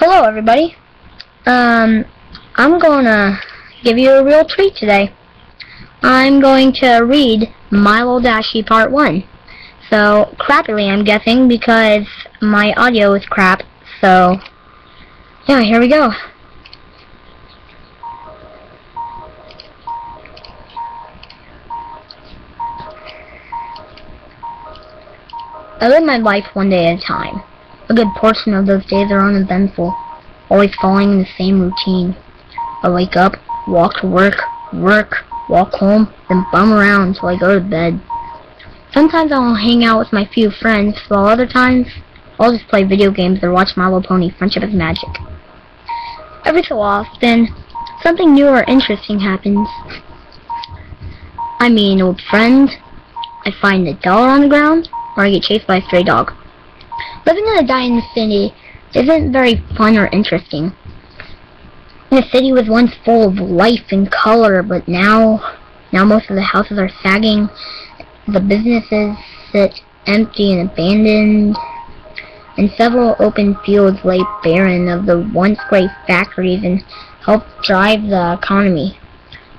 Hello everybody. I'm gonna give you a real treat today. I'm going to read Milo Dashie Part 1. So, crappily I'm guessing because my audio is crap. So, yeah, here we go. I live my life one day at a time. A good portion of those days are uneventful, always following the same routine. I wake up, walk to work, walk home, then bum around until I go to bed. Sometimes I'll hang out with my few friends, while other times I'll just play video games or watch My Little Pony Friendship is Magic. Every so often, something new or interesting happens. I meet an old friend, I find $1 on the ground, or I get chased by a stray dog. Living in a dying city isn't very fun or interesting. The city was once full of life and color, but now most of the houses are sagging. The businesses sit empty and abandoned, and several open fields lay barren of the once great factories and helped drive the economy.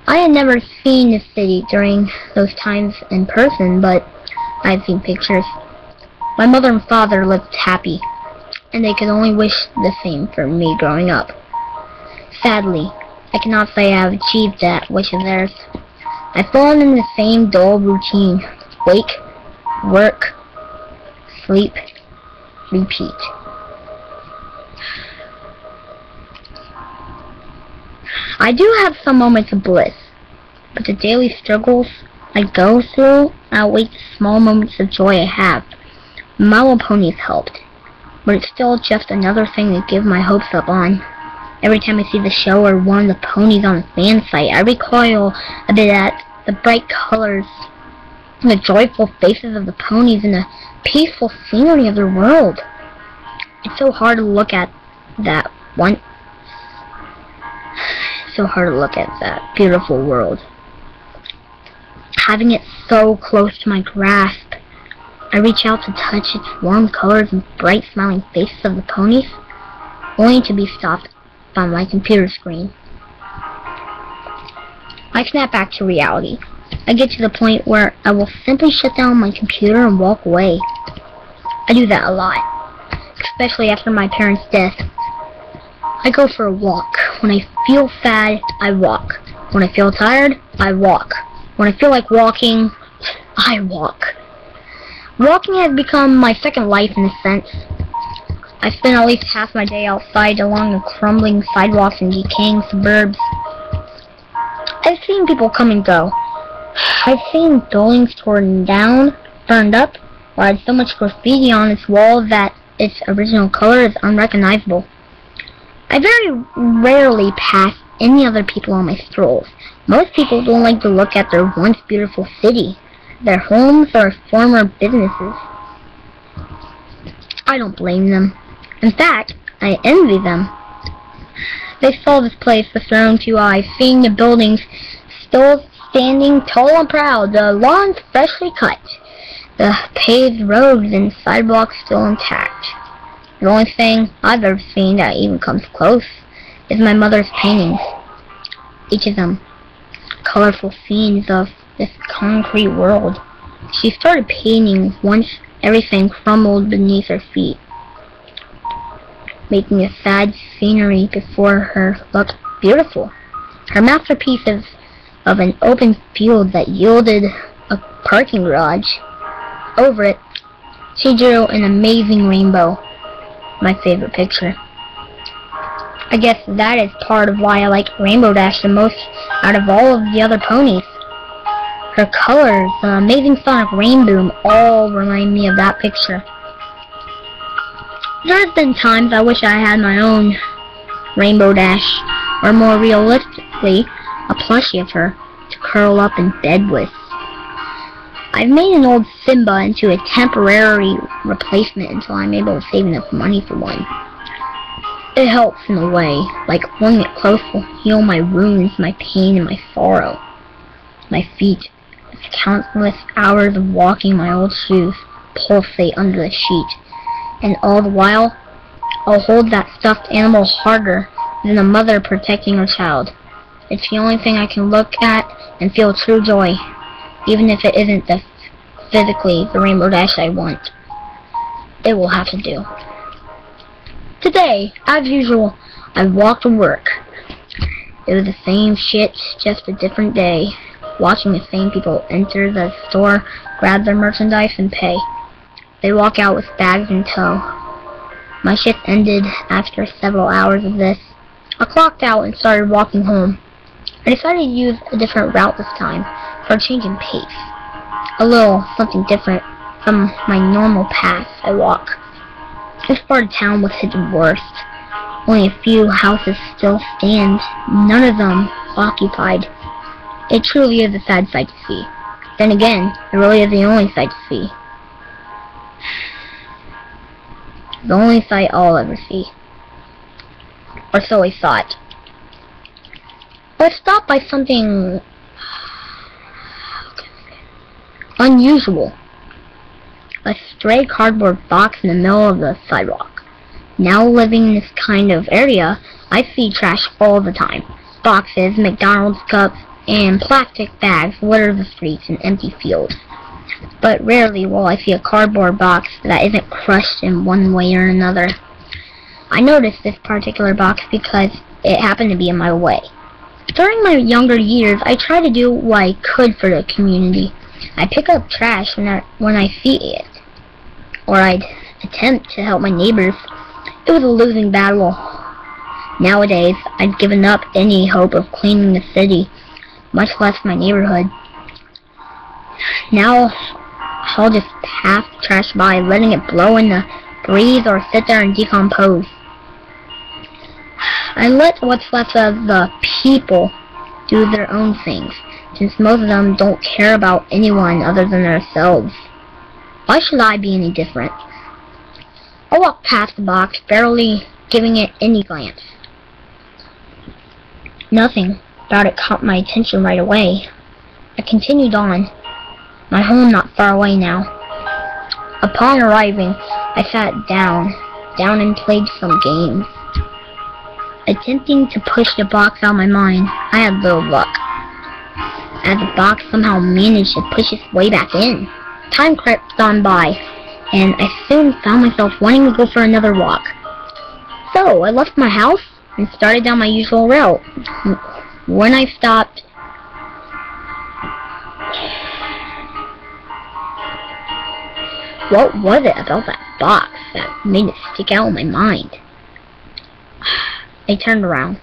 I had never seen the city during those times in person, but I've seen pictures. My mother and father lived happy, and they could only wish the same for me growing up. Sadly, I cannot say I have achieved that which is theirs. I've fallen in the same dull routine. Wake, work, sleep, repeat. I do have some moments of bliss, but the daily struggles I go through outweigh the small moments of joy I have. My Little Pony has helped, but it's still just another thing to give my hopes up on. Every time I see the show or one of the ponies on the fan site, I recoil a bit at the bright colors, and the joyful faces of the ponies, and the peaceful scenery of their world. It's so hard to look at that beautiful world. Having it so close to my grasp, I reach out to touch its warm colors and bright smiling faces of the ponies, only to be stopped by my computer screen. I snap back to reality. I get to the point where I will simply shut down my computer and walk away. I do that a lot, especially after my parents' death. I go for a walk. When I feel sad, I walk. When I feel tired, I walk. When I feel like walking, I walk. Walking has become my second life in a sense. I spend at least half my day outside along the crumbling sidewalks and decaying suburbs. I've seen people come and go. I've seen buildings torn down, burned up, or had so much graffiti on its walls that its original color is unrecognizable. I very rarely pass any other people on my strolls. Most people don't like to look at their once beautiful city, their homes, or former businesses. I don't blame them. In fact, I envy them. They saw this place with their own two eyes, seeing the buildings still standing tall and proud, the lawns freshly cut, the paved roads and sidewalks still intact. The only thing I've ever seen that even comes close is my mother's paintings. Each of them colorful scenes of this concrete world. She started painting once everything crumbled beneath her feet, making the sad scenery before her look beautiful. Her masterpiece is of an open field that yielded a parking garage. Over it, she drew an amazing rainbow, my favorite picture. I guess that is part of why I like Rainbow Dash the most out of all of the other ponies. Her colors, the amazing sonic rainbow, all remind me of that picture. There have been times I wish I had my own Rainbow Dash, or more realistically, a plushie of her to curl up in bed with. I've made an old Simba into a temporary replacement until I'm able to save enough money for one. It helps in a way, like holding it close will heal my wounds, my pain, and my sorrow. My feet, with countless hours of walking my old shoes, pulsate under the sheet, and all the while, I'll hold that stuffed animal harder than a mother protecting her child. It's the only thing I can look at and feel true joy, even if it isn't physically the Rainbow Dash I want. It will have to do. Today, as usual, I walked to work. It was the same shit, just a different day. Watching the same people enter the store, grab their merchandise, and pay. They walk out with bags in tow. My shift ended after several hours of this. I clocked out and started walking home. I decided to use a different route this time, for a change in pace. A little something different from my normal path I walk. This part of town was hit the worst. Only a few houses still stand, none of them occupied. It truly is a sad sight to see. Then again, it really is the only sight to see. The only sight I'll ever see. Or so I thought. I was stopped by something unusual. A stray cardboard box in the middle of the sidewalk. Now living in this kind of area, I see trash all the time. Boxes, McDonald's cups, and plastic bags litter the streets and empty fields. But rarely will I see a cardboard box that isn't crushed in one way or another. I noticed this particular box because it happened to be in my way. During my younger years, I tried to do what I could for the community. I'd pick up trash when I see it, or I'd attempt to help my neighbors. It was a losing battle. Nowadays, I've given up any hope of cleaning the city, much less my neighborhood. Now, I'll just pass the trash by, letting it blow in the breeze or sit there and decompose. I let what's left of the people do their own things, since most of them don't care about anyone other than themselves. Why should I be any different? I walked past the box, barely giving it any glance. Nothing about it caught my attention right away. I continued on, my home not far away now. Upon arriving, I sat down and played some games. Attempting to push the box out of my mind, I had little luck, as the box somehow managed to push its way back in. Time crept on by, and I soon found myself wanting to go for another walk. So, I left my house and started down my usual route. When I stopped, what was it about that box that made it stick out in my mind? I turned around,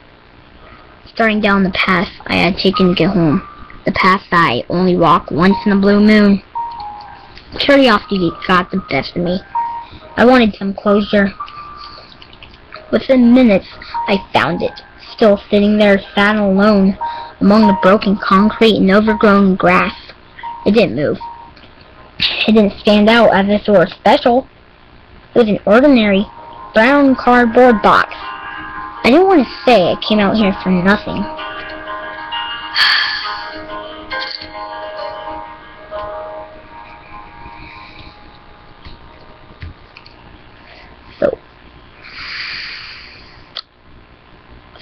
starting down the path I had taken to get home. The path I only walk once in a blue moon. Curiosity got the best of me. I wanted some closure. Within minutes, I found it, still sitting there sad and alone among the broken concrete and overgrown grass. It didn't move. It didn't stand out as if it were special. It was an ordinary brown cardboard box. I didn't want to say I came out here for nothing.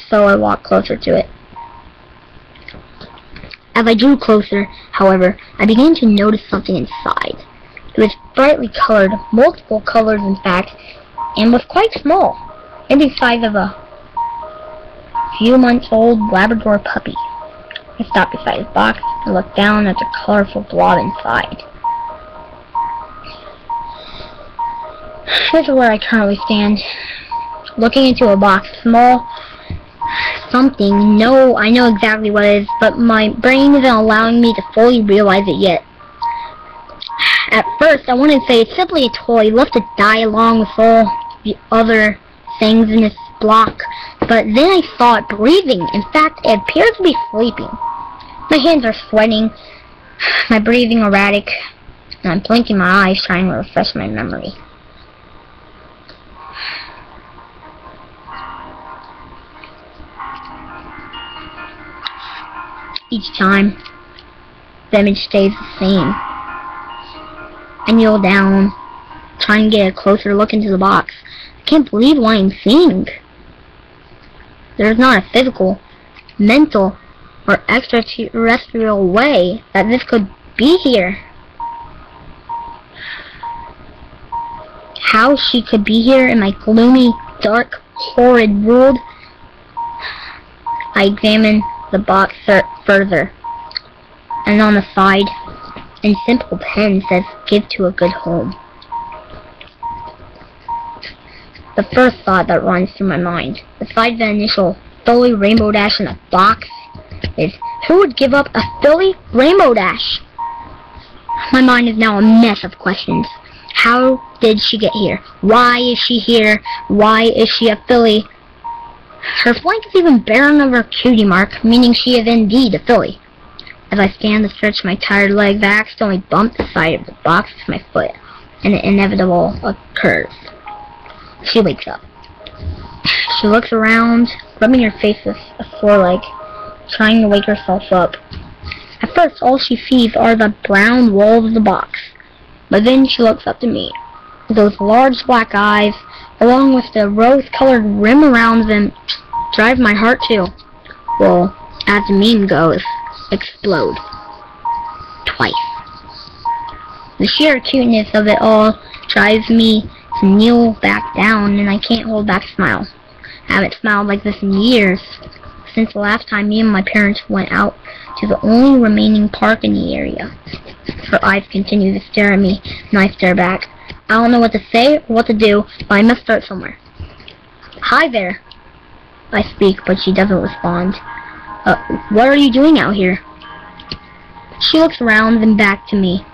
So I walked closer to it. As I drew closer, however, I began to notice something inside. It was brightly colored, multiple colors in fact, and was quite small, maybe the size of a few months old Labrador puppy. I stopped beside the box and looked down at the colorful blob inside. This is where I currently stand, looking into a box, small something. No, I know exactly what it is, but my brain isn't allowing me to fully realize it yet. At first, I wanted to say it's simply a toy left to die along with all the other things in this block, but then I saw it breathing. In fact, it appears to be sleeping. My hands are sweating, my breathing erratic, and I'm blinking my eyes trying to refresh my memory. Each time, the image stays the same. I kneel down, trying to get a closer look into the box. I can't believe what I'm seeing. There's not a physical, mental, or extraterrestrial way that this could be here. How she could be here in my gloomy, dark, horrid world? I examine the box further, and on the side, in simple pen, says, "Give to a good home." The first thought that runs through my mind, besides the initial Philly Rainbow Dash in a box, is, who would give up a Philly Rainbow Dash? My mind is now a mess of questions. How did she get here? Why is she here? Why is she a Philly? Her flank is even barren of her cutie mark, meaning she is indeed a Philly. As I stand to stretch my tired legs, I accidentally bump the side of the box with my foot, and the inevitable occurs. She wakes up. She looks around, rubbing her face with a sore leg, trying to wake herself up. At first, all she sees are the brown walls of the box, but then she looks up to me. Those large black eyes, along with the rose-colored rim around them, drive my heart to, well, as the meme goes, explode. Twice. The sheer cuteness of it all drives me to kneel back down, and I can't hold back a smile. I haven't smiled like this in years, since the last time me and my parents went out to the only remaining park in the area. Her eyes continue to stare at me, and I stare back. I don't know what to say or what to do, but I must start somewhere. "Hi there." I speak, but she doesn't respond. What are you doing out here?" She looks around and back to me.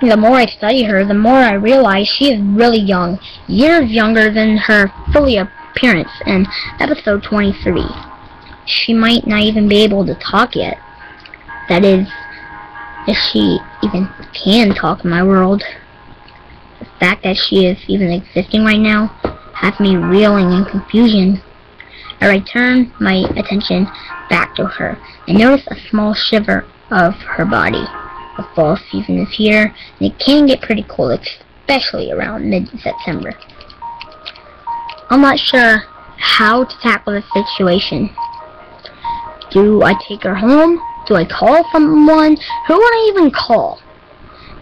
The more I study her, the more I realize she is really young, years younger than her Philly appearance in episode 23. She might not even be able to talk yet. That is, if she even can talk in my world. The fact that she is even existing right now has me reeling in confusion. I return my attention back to her and notice a small shiver of her body. The fall season is here, and it can get pretty cold, especially around mid-September. I'm not sure how to tackle this situation. Do I take her home? Do I call someone? Who would I even call?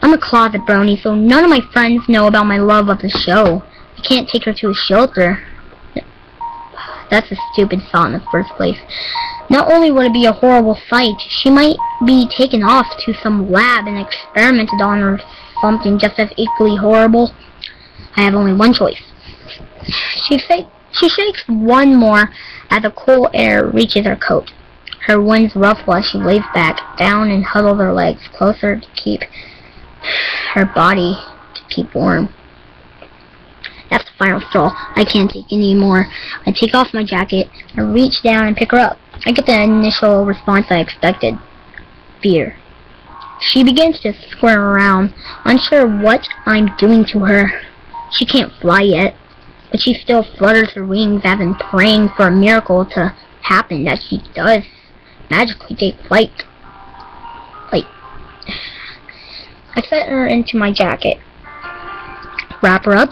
I'm a closet brony, so none of my friends know about my love of the show. I can't take her to a shelter. That's a stupid thought in the first place. Not only would it be a horrible sight, she might be taken off to some lab and experimented on or something just as equally horrible. I have only one choice. She shakes one more as the cool air reaches her coat. Her wings ruffle as she lays back down and huddles her legs closer to keep her body warm. That's the final straw. I can't take any more. I take off my jacket and reach down and pick her up. I get the initial response I expected. Fear. She begins to squirm around, unsure what I'm doing to her. She can't fly yet, but she still flutters her wings as in praying for a miracle to happen that she does magically take flight. I set her into my jacket, wrap her up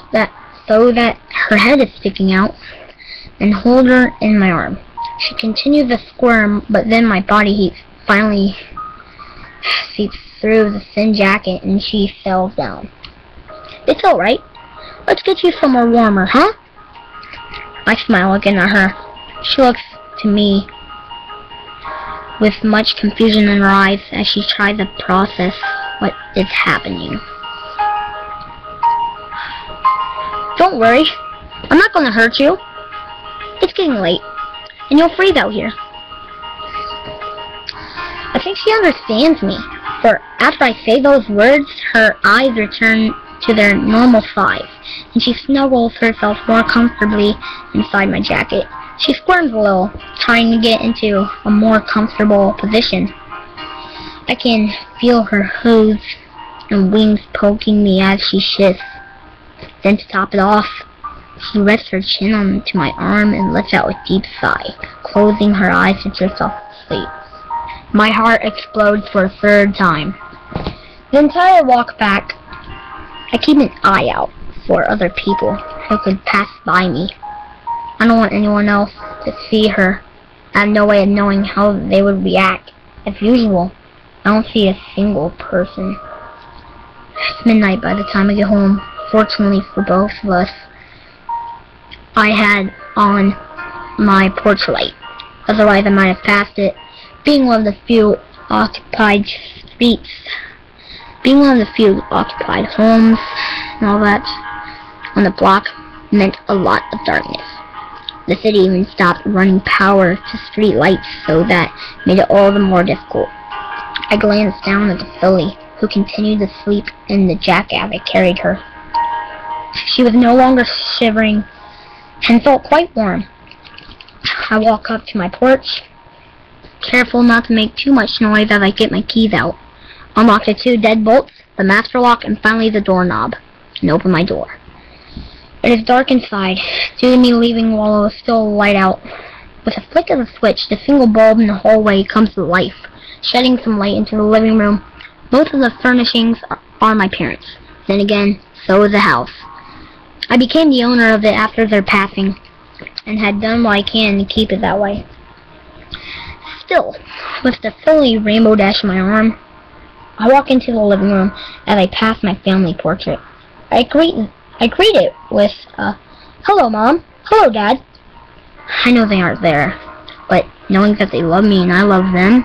so that her head is sticking out, and hold her in my arm. She continues to squirm, but then my body heat finally seeps through the thin jacket and she falls down. "It's alright. Let's get you somewhere warmer, huh?" I smile again at her. She looks to me with much confusion in her eyes as she tries to process what is happening. "Don't worry. I'm not going to hurt you. It's getting late, and you'll freeze out here." I think she understands me, for after I say those words, her eyes return to their normal size, and she snuggles herself more comfortably inside my jacket. She squirms a little, trying to get into a more comfortable position. I can feel her hooves and wings poking me as she shifts. Then to top it off, she rests her chin onto my arm and lets out a deep sigh, closing her eyes to drift off to sleep. My heart explodes for a third time. The entire walk back, I keep an eye out for other people, who could pass by me. I don't want anyone else to see her. I have no way of knowing how they would react. As usual, I don't see a single person. It's midnight by the time I get home. Fortunately for both of us, I had on my porch light. Otherwise, I might have passed it. Being one of the few occupied streets, being one of the few occupied homes and all that on the block meant a lot of darkness. The city even stopped running power to street lights, so that made it all the more difficult. I glanced down at the filly, who continued to sleep in the jacket I carried her. She was no longer shivering and felt quite warm. I walk up to my porch, careful not to make too much noise as I get my keys out, unlock the 2 deadbolts, the master lock, and finally the doorknob, and open my door. It is dark inside, due to me leaving while it was still light out. With a flick of the switch, the single bulb in the hallway comes to life, shedding some light into the living room. Most of the furnishings are my parents'. Then again, so is the house. I became the owner of it after their passing, and had done what I can to keep it that way. Still, with the filly Rainbow Dash in my arm, I walk into the living room as I pass my family portrait. I greet it with "Hello, Mom. Hello, Dad." I know they aren't there, but knowing that they love me and I love them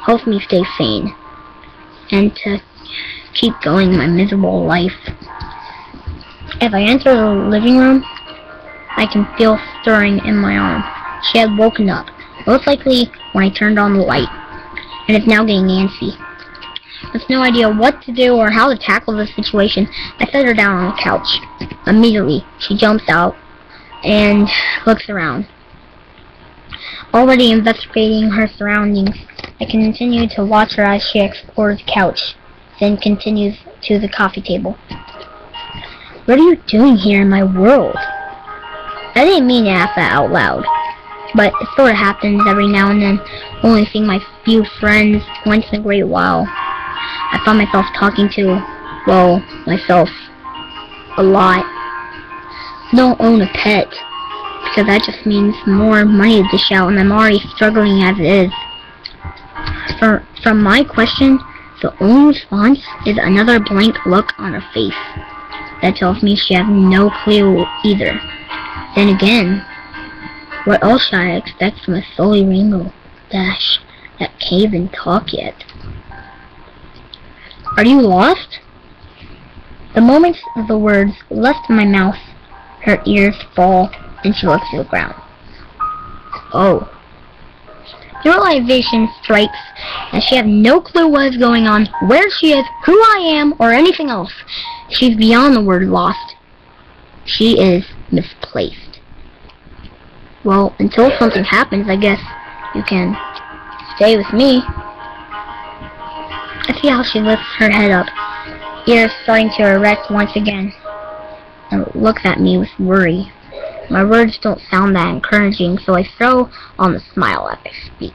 helps me stay sane and to keep going my miserable life. As I enter the living room, I can feel stirring in my arm. She had woken up, most likely when I turned on the light, and is now getting antsy. With no idea what to do or how to tackle the situation, I set her down on the couch. Immediately, she jumps out and looks around. Already investigating her surroundings, I continue to watch her as she explores the couch, then continues to the coffee table. "What are you doing here in my world?" I didn't mean to ask that out loud, but it sort of happens every now and then, only seeing my few friends once in a great while. I found myself talking to, well, myself a lot. I don't own a pet, because that just means more money to dish out, and I'm already struggling as it is. From my question, the only response is another blank look on her face. That tells me she has no clue either. Then again, what else should I expect from a silly Rainbow Dash that can't even talk yet? "Are you lost?" The moment the words left my mouth, her ears fall and she looks to the ground. Oh. The realization strikes that she has no clue what is going on, where she is, who I am, or anything else. She's beyond the word lost. She is misplaced. Well, until something happens, I guess you can stay with me. I see how she lifts her head up, ears starting to erect once again, and looks at me with worry. My words don't sound that encouraging, so I throw on the smile as I speak.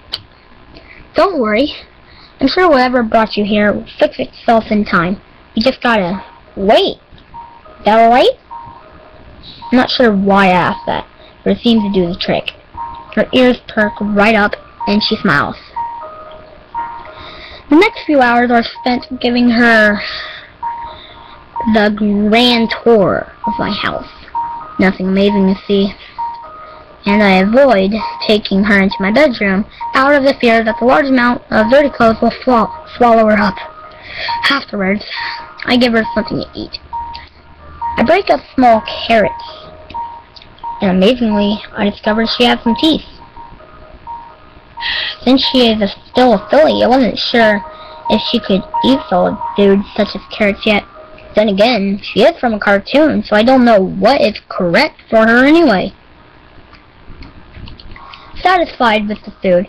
"Don't worry. I'm sure whatever brought you here will fix itself in time. You just gotta wait. Is that alright?" I'm not sure why I asked that, but it seems to do the trick. Her ears perk right up, and she smiles. The next few hours are spent giving her the grand tour of my house. Nothing amazing to see, and I avoid taking her into my bedroom out of the fear that the large amount of dirty clothes will swallow her up. Afterwards, I give her something to eat. I break up small carrots, and amazingly, I discover she has some teeth. Since she is still a filly, I wasn't sure if she could eat solid foods such as carrots yet. Then again, she is from a cartoon, so I don't know what is correct for her anyway. Satisfied with the food,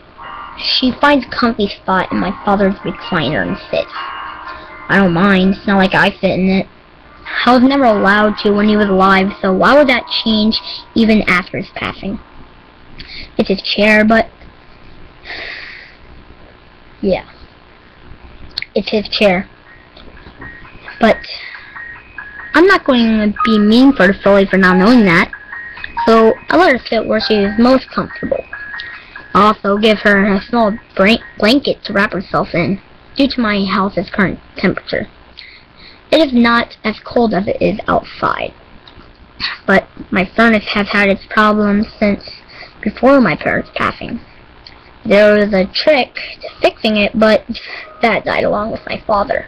she finds a comfy spot in my father's recliner and sits. I don't mind, it's not like I fit in it. I was never allowed to when he was alive, so why would that change even after his passing? It's his chair, but yeah, it's his chair. But I'm not going to be mean for the filly for not knowing that. So I let her sit where she is most comfortable. I also give her a small blanket to wrap herself in, due to my house's current temperature. It is not as cold as it is outside, but my furnace has had its problems since before my parents' passing. There was a trick to fixing it, but that died along with my father.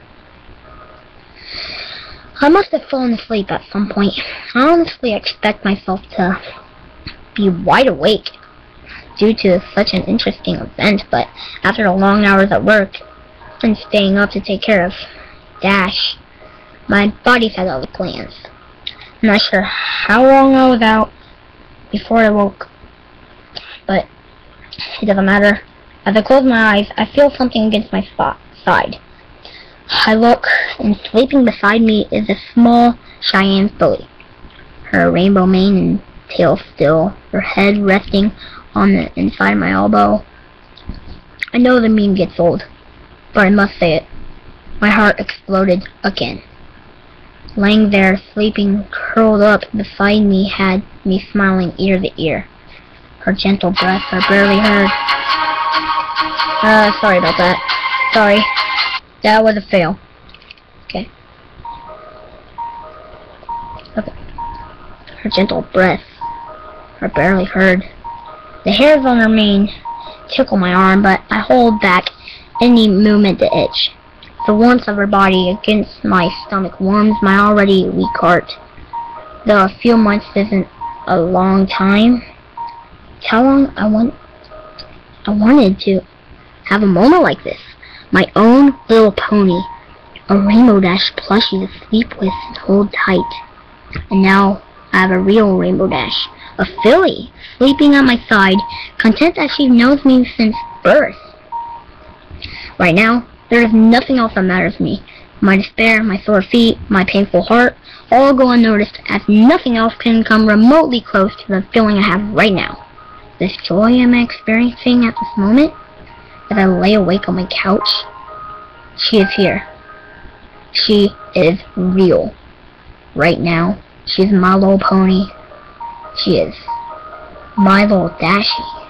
I must have fallen asleep at some point. I honestly expect myself to be wide awake due to such an interesting event, but after the long hours at work and staying up to take care of Dash, my body's had other plans. I'm not sure how long I was out before I woke, but it doesn't matter. As I close my eyes, I feel something against my side. I look, and sleeping beside me is a small Cheyenne filly. Her rainbow mane and tail still, her head resting on the inside of my elbow. I know the meme gets old, but I must say it. My heart exploded again. Laying there, sleeping, curled up beside me, had me smiling ear to ear. Her gentle breaths are barely heard. Sorry about that. Sorry. That was a fail. Okay. Her gentle breaths are barely heard. The hairs on her mane tickle my arm, but I hold back any movement to itch. The warmth of her body against my stomach warms my already weak heart. Though a few months isn't a long time, it's how long I wanted to have a moment like this. My own little pony, a Rainbow Dash plushie to sleep with and hold tight. And now I have a real Rainbow Dash, a filly, sleeping at my side, content that she knows me since birth. Right now, there is nothing else that matters to me. My despair, my sore feet, my painful heart, all go unnoticed, as nothing else can come remotely close to the feeling I have right now. This joy I'm experiencing at this moment, as I lay awake on my couch, she is here. She is real. Right now, she's my little pony. She is my little Dashie.